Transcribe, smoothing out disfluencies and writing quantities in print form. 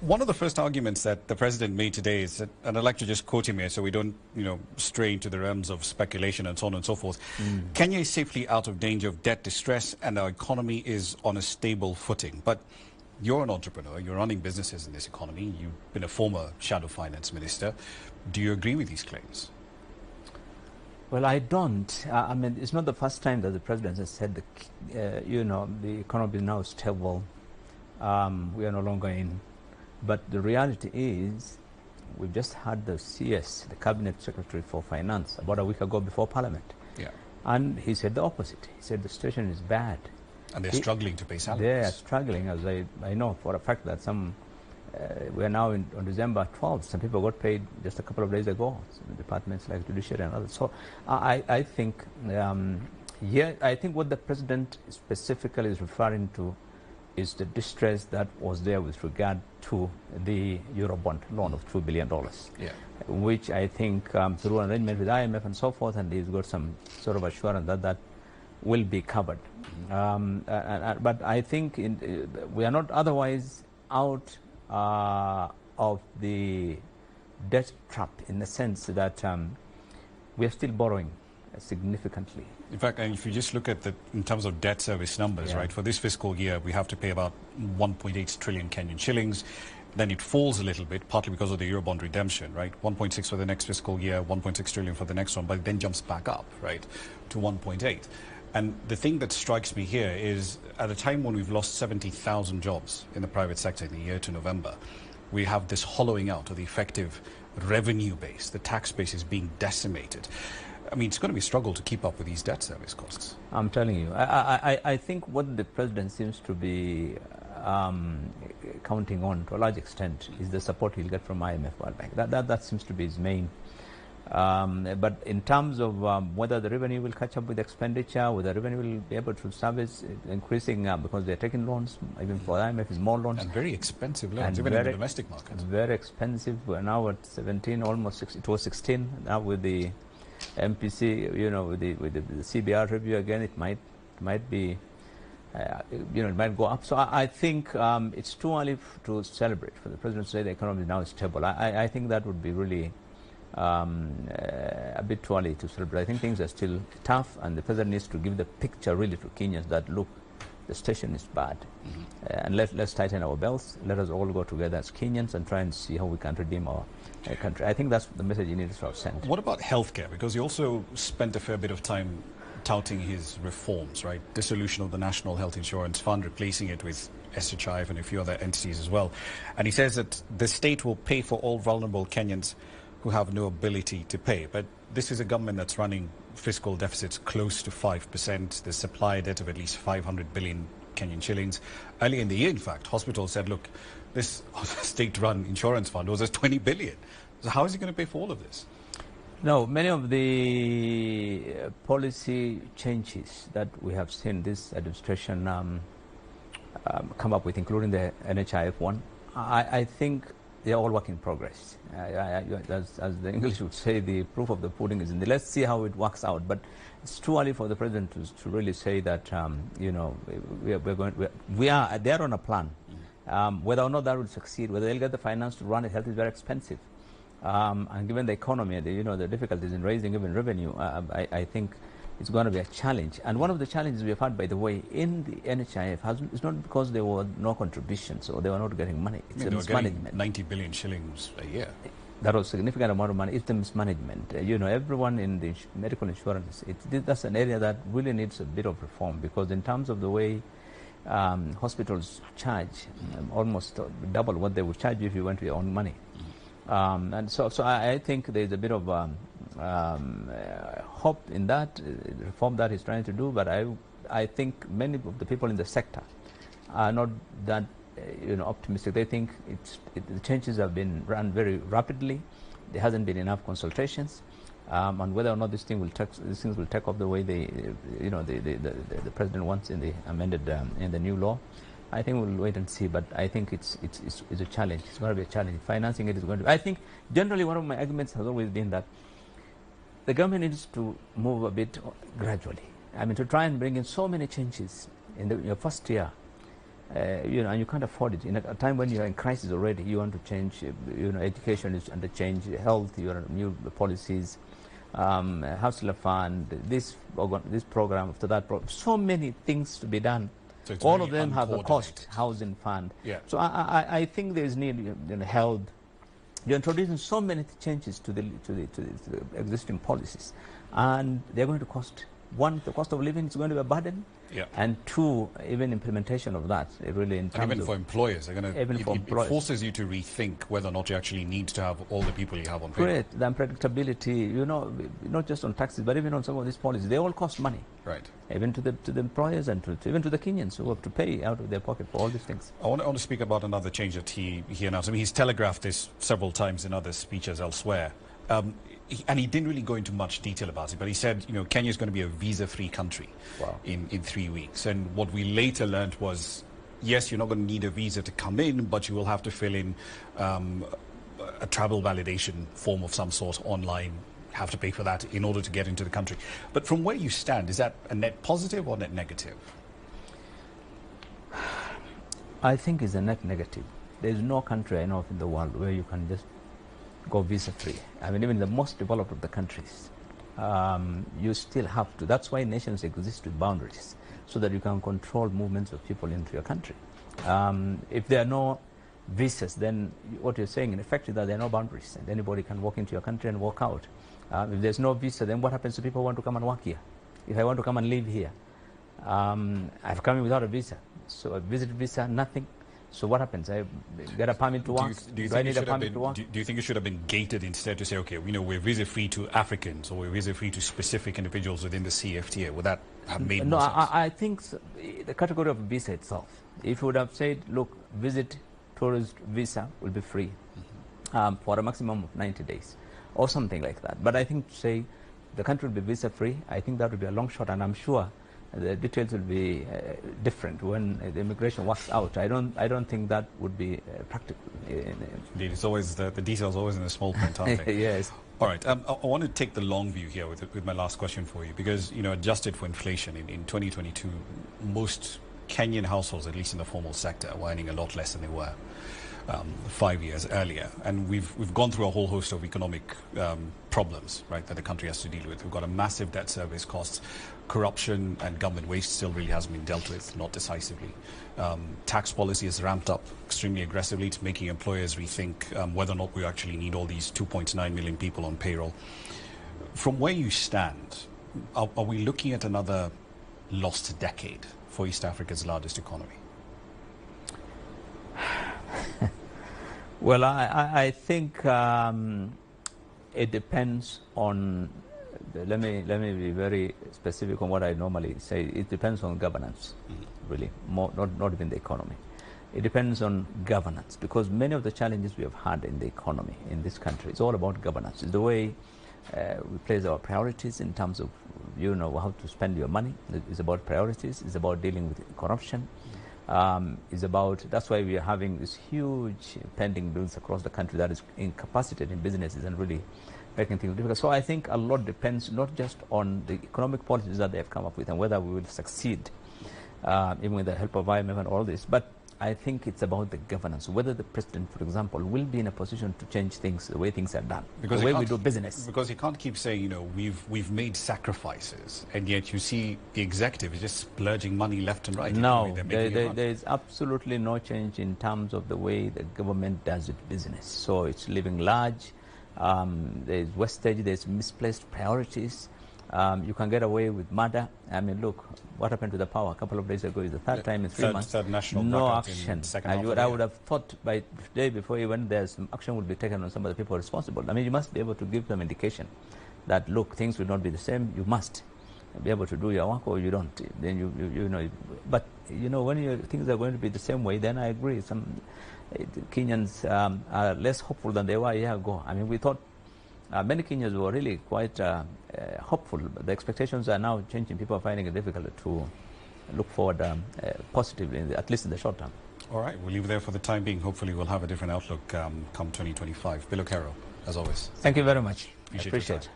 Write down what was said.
One of the first arguments that the president made today is that, and I'd like to just quote him here so we don't, stray into the realms of speculation and so on and so forth. Kenya is safely out of danger of debt distress and our economy is on a stable footing. But you're an entrepreneur, you're running businesses in this economy, you've been a former shadow finance minister. Do you agree with these claims? Well, I don't. I mean, it's not the first time that the president has said, the economy is now stable. We are no longer in. But the reality is, we've just had the CS, the Cabinet Secretary for Finance, about a week ago before Parliament. Yeah. And he said the opposite. He said the situation is bad. And they're struggling to pay salaries. They are struggling, as I know for a fact that we are now on December 12th. Some people got paid just a couple of days ago. Some departments like Judiciary and others. So I think, I think what the president specifically is referring to is the distress that was there with regard to the Eurobond loan of $2 billion, which I think through an arrangement with IMF and so forth, and he's got some sort of assurance that that will be covered. But I think we are not otherwise out of the debt trap in the sense that we are still borrowing significantly. In fact, and if you just look at in terms of debt service numbers, right, for this fiscal year, we have to pay about 1.8 trillion Kenyan shillings. Then it falls a little bit, partly because of the Eurobond redemption, right? 1.6 for the next fiscal year, 1.6 trillion for the next one, but it then jumps back up, right, to 1.8. And the thing that strikes me here is at a time when we've lost 70,000 jobs in the private sector in the year to November, we have this hollowing out of the effective revenue base. The tax base is being decimated. I mean, it's going to be a struggle to keep up with these debt service costs. I'm telling you. I think what the president seems to be counting on to a large extent is the support he'll get from IMF World Bank. That seems to be his main. But in terms of whether the revenue will catch up with expenditure, whether the revenue will be able to service increasing because they're taking loans, even for IMF is more loans. And very expensive loans, even in the domestic market. Very expensive. We're now at 17, almost 16. It was 16. Now with the MPC, with the CBR review again, it might be, it might go up. So I think it's too early to celebrate for the president to say the economy is now stable. I think that would be really a bit too early to celebrate. I think things are still tough, and the president needs to give the picture really to Kenyans that, look, the situation is bad, and let's tighten our belts. Let us all go together as Kenyans and try and see how we can redeem our country. I think that's the message you need to send. What about healthcare? Because he also spent a fair bit of time touting his reforms, right? Dissolution of the National Health Insurance Fund, replacing it with SHIF and a few other entities as well. And he says that the state will pay for all vulnerable Kenyans who have no ability to pay. But this is a government that's running fiscal deficits close to 5%, the supply debt of at least 500 billion Kenyan shillings. Earlier in the year, in fact, hospitals said, look, this state-run insurance fund was at 20 billion. So how is he going to pay for all of this? No, many of the policy changes that we have seen this administration come up with, including the NHIF one, I think they're all work in progress. As the English would say, the proof of the pudding is in the. Let's see how it works out. But it's too early for the president to really say that we are there on a plan. Whether or not that will succeed, whether they'll get the finance to run it, health is very expensive. And given the economy, the difficulties in raising even revenue, I think it's going to be a challenge. And one of the challenges we have had, by the way, in the NHIF is not because there were no contributions or they were not getting money. It's the mismanagement. 90 billion shillings a year. That was a significant amount of money. It's the mismanagement. Everyone in the medical insurance, that's an area that really needs a bit of reform, because in terms of the way hospitals charge, almost double what they would charge you if you went with your own money. And so I think there's a bit of hope in that reform that he's trying to do, but I think many of the people in the sector are not that optimistic. They think the changes have been run very rapidly. There hasn't been enough consultations, and whether or not these things will take off the way the president wants in the amended in the new law. I think we'll wait and see, but I think it's a challenge. It's going to be a challenge. Financing it is going to be. I think generally one of my arguments has always been that the government needs to move a bit gradually. I mean, to try and bring in so many changes in your first year, and you can't afford it. In a time when you're in crisis already, you want to change, education is under change, health, new policies, hustler fund, this program, after that program, so many things to be done. So all of them have a cost, housing fund. Yeah. So I think there's need, health. You're introducing so many changes to the existing policies, and they're going to cost. One, the cost of living is going to be a burden. Yeah. And two, even implementation of that, really in terms and even for employers, it forces you to rethink whether or not you actually need to have all the people you have on payroll. Correct. The unpredictability, not just on taxes, but even on some of these policies, they all cost money. Right. Even to the employers and even to the Kenyans who have to pay out of their pocket for all these things. I want to speak about another change that he announced. I mean, he's telegraphed this several times in other speeches elsewhere. And he didn't really go into much detail about it, but he said, Kenya is going to be a visa-free country. Wow. in 3 weeks. And what we later learned was, yes, you're not going to need a visa to come in, but you will have to fill in a travel validation form of some sort online, have to pay for that in order to get into the country. But from where you stand, is that a net positive or net negative? I think it's a net negative. There's no country I know of in the world where you can just go visa-free. I mean, even the most developed of the countries, you still have to. That's why nations exist with boundaries, so that you can control movements of people into your country. If there are no visas, then what you're saying in effect is that there are no boundaries, and anybody can walk into your country and walk out. If there's no visa, then what happens to people who want to come and work here? If I want to come and live here, I've come in without a visa, so a visit visa, nothing. So what happens? I get a permit to work. Do you think it should have been gated instead to say, okay, we're visa-free to Africans, or we're visa-free to specific individuals within the CFTA? Would that have made more sense? I think the category of visa itself, if you would have said, look, visit tourist visa will be free for a maximum of 90 days or something like that. But I think to say the country will be visa-free, I think that would be a long shot, and I'm sure the details will be different when the immigration works out. I don't think that would be practical. Indeed, it's always the details always in the small print, aren't they? Yes. All right. I want to take the long view here with my last question for you, because adjusted for inflation in 2022, most Kenyan households, at least in the formal sector, were earning a lot less than they were 5 years earlier, and we've gone through a whole host of economic problems, right, that the country has to deal with. We've got a massive debt service costs, corruption and government waste still really hasn't been dealt with, not decisively. Tax policy has ramped up extremely aggressively to making employers rethink whether or not we actually need all these 2.9 million people on payroll. From where you stand, are we looking at another lost decade for East Africa's largest economy? Well, I think it depends on. Let me be very specific on what I normally say. It depends on governance, really, not even the economy. It depends on governance, because many of the challenges we have had in the economy in this country, it's all about governance. It's the way we place our priorities in terms of how to spend your money. It's about priorities. It's about dealing with corruption. That's why we are having this huge pending bills across the country that is incapacitating businesses and really making things difficult. So I think a lot depends not just on the economic policies that they have come up with and whether we will succeed, even with the help of IMF and all this, but I think it's about the governance, whether the president, for example, will be in a position to change things, the way things are done, the way we do business. Because you can't keep saying, we've made sacrifices, and yet you see the executive is just splurging money left and right. No, there is absolutely no change in terms of the way the government does its business. So it's living large, there's wastage, there's misplaced priorities. You can get away with murder. I mean, look, what happened to the power a couple of days ago is the third time in 3 months. No action. I would have thought by today, before he went there, some action would be taken on some of the people responsible. I mean, you must be able to give them indication that, look, things will not be the same. You must be able to do your work, or you don't. Then you know. But when things are going to be the same way, then I agree. Some Kenyans are less hopeful than they were a year ago. I mean, we thought. Many Kenyans were really quite hopeful, but the expectations are now changing. People are finding it difficult to look forward positively, at least in the short term. All right, we'll leave it there for the time being. Hopefully we'll have a different outlook come 2025. Billow Kerrow, as always. Thank you very much. I appreciate it.